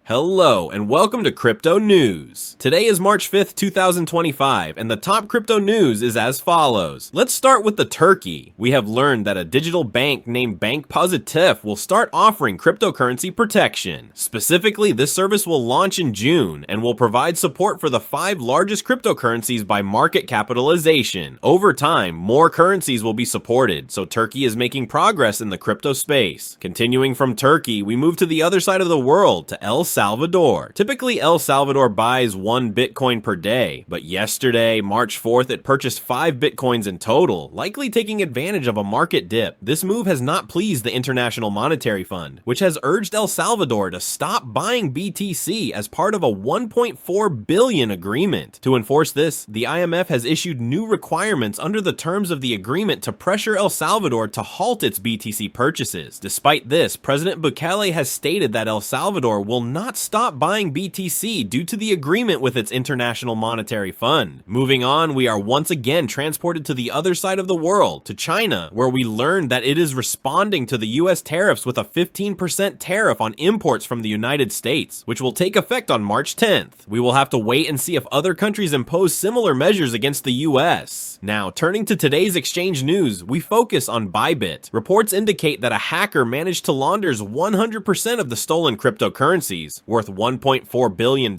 Hello and welcome to Crypto News. Today is March 5th, 2025, and the top crypto news is as follows. Let's start with the Turkey. We have learned that a digital bank named Bank Pozitif will start offering cryptocurrency protection. Specifically, this service will launch in June and will provide support for the 5 largest cryptocurrencies by market capitalization. Over time, more currencies will be supported, so Turkey is making progress in the crypto space. Continuing from Turkey, we move to the other side of the world, to El Salvador. Typically, El Salvador buys 1 Bitcoin per day, but yesterday, March 4th, it purchased 5 Bitcoins in total, likely taking advantage of a market dip. This move has not pleased the International Monetary Fund, which has urged El Salvador to stop buying BTC as part of a $1.4 billion agreement. To enforce this, the IMF has issued new requirements under the terms of the agreement to pressure El Salvador to halt its BTC purchases. Despite this, President Bukele has stated that El Salvador will not stop buying BTC due to the agreement with its International Monetary Fund. Moving on, we are once again transported to the other side of the world, to China, where we learned that it is responding to the US tariffs with a 15% tariff on imports from the United States, which will take effect on March 10th. We will have to wait and see if other countries impose similar measures against the US. Now, turning to today's exchange news, we focus on Bybit. Reports indicate that a hacker managed to launder 100% of the stolen cryptocurrencies, worth $1.4 billion,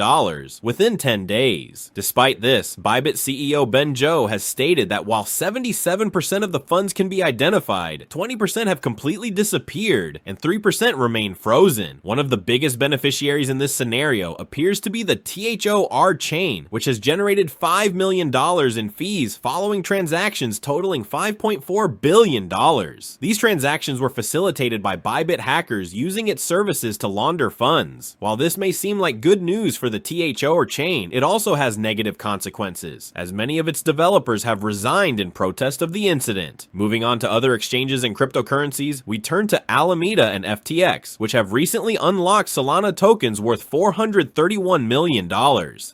within 10 days. Despite this, Bybit CEO Ben Zhou has stated that while 77% of the funds can be identified, 20% have completely disappeared, and 3% remain frozen. One of the biggest beneficiaries in this scenario appears to be the THOR chain, which has generated $5 million in fees following transactions totaling $5.4 billion. These transactions were facilitated by Bybit hackers using its services to launder funds. While this may seem like good news for the THOR chain, it also has negative consequences, as many of its developers have resigned in protest of the incident. Moving on to other exchanges and cryptocurrencies, we turn to Alameda and FTX, which have recently unlocked Solana tokens worth $431 million.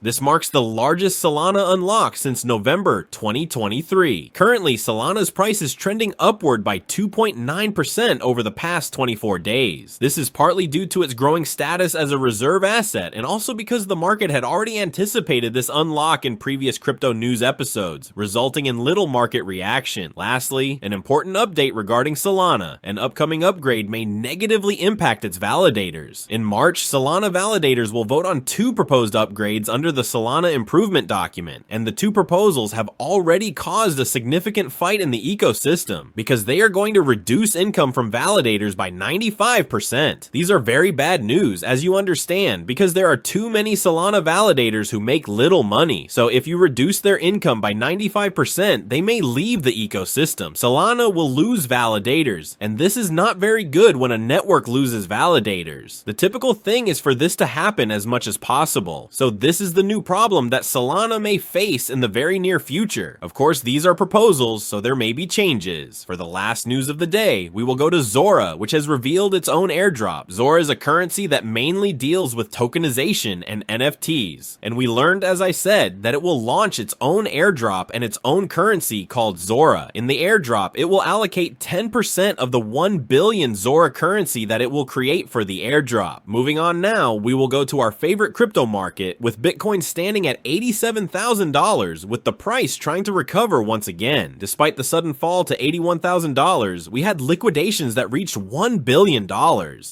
This marks the largest Solana unlock since November 2023. Currently, Solana's price is trending upward by 2.9% over the past 24 days. This is partly due to its growing status as a reserve asset, and also because the market had already anticipated this unlock in previous crypto news episodes, resulting in little market reaction. Lastly, an important update regarding Solana. An upcoming upgrade may negatively impact its validators. In March, Solana validators will vote on 2 proposed upgrades under the Solana improvement document, and the 2 proposals have already caused a significant fight in the ecosystem, because they are going to reduce income from validators by 95%. These are very bad news, as you understand, because there are too many Solana validators who make little money. So if you reduce their income by 95%, they may leave the ecosystem. Solana will lose validators, and this is not very good when a network loses validators. The typical thing is for this to happen as much as possible. So this is the new problem that Solana may face in the very near future. Of course, these are proposals, so there may be changes. For the last news of the day, we will go to Zora, which has revealed its own airdrop. Zora is a currency that mainly deals with tokenization and NFTs, and we learned, as I said, that it will launch its own airdrop and its own currency called Zora. In the airdrop, it will allocate 10% of the 1 billion Zora currency that it will create for the airdrop. Moving on now, we will go to our favorite crypto market, with Bitcoin standing at $87,000, with the price trying to recover once again. Despite the sudden fall to $81,000, we had liquidations that reached $1 billion.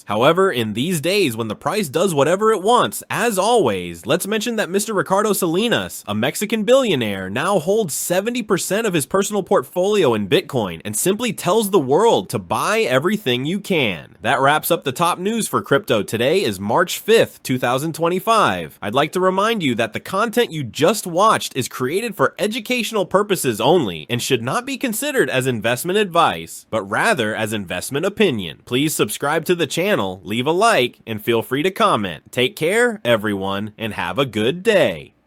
However, in these days when the price does whatever it wants, as always, let's mention that Mr. Ricardo Salinas, a Mexican billionaire, now holds 70% of his personal portfolio in Bitcoin and simply tells the world to buy everything you can. That wraps up the top news for crypto. Today is March 5th, 2025. I'd like to remind you that the content you just watched is created for educational purposes only and should not be considered as investment advice, but rather as investment opinion. Please subscribe to the channel, leave a like, and feel free to comment. Take care, everyone, and have a good day.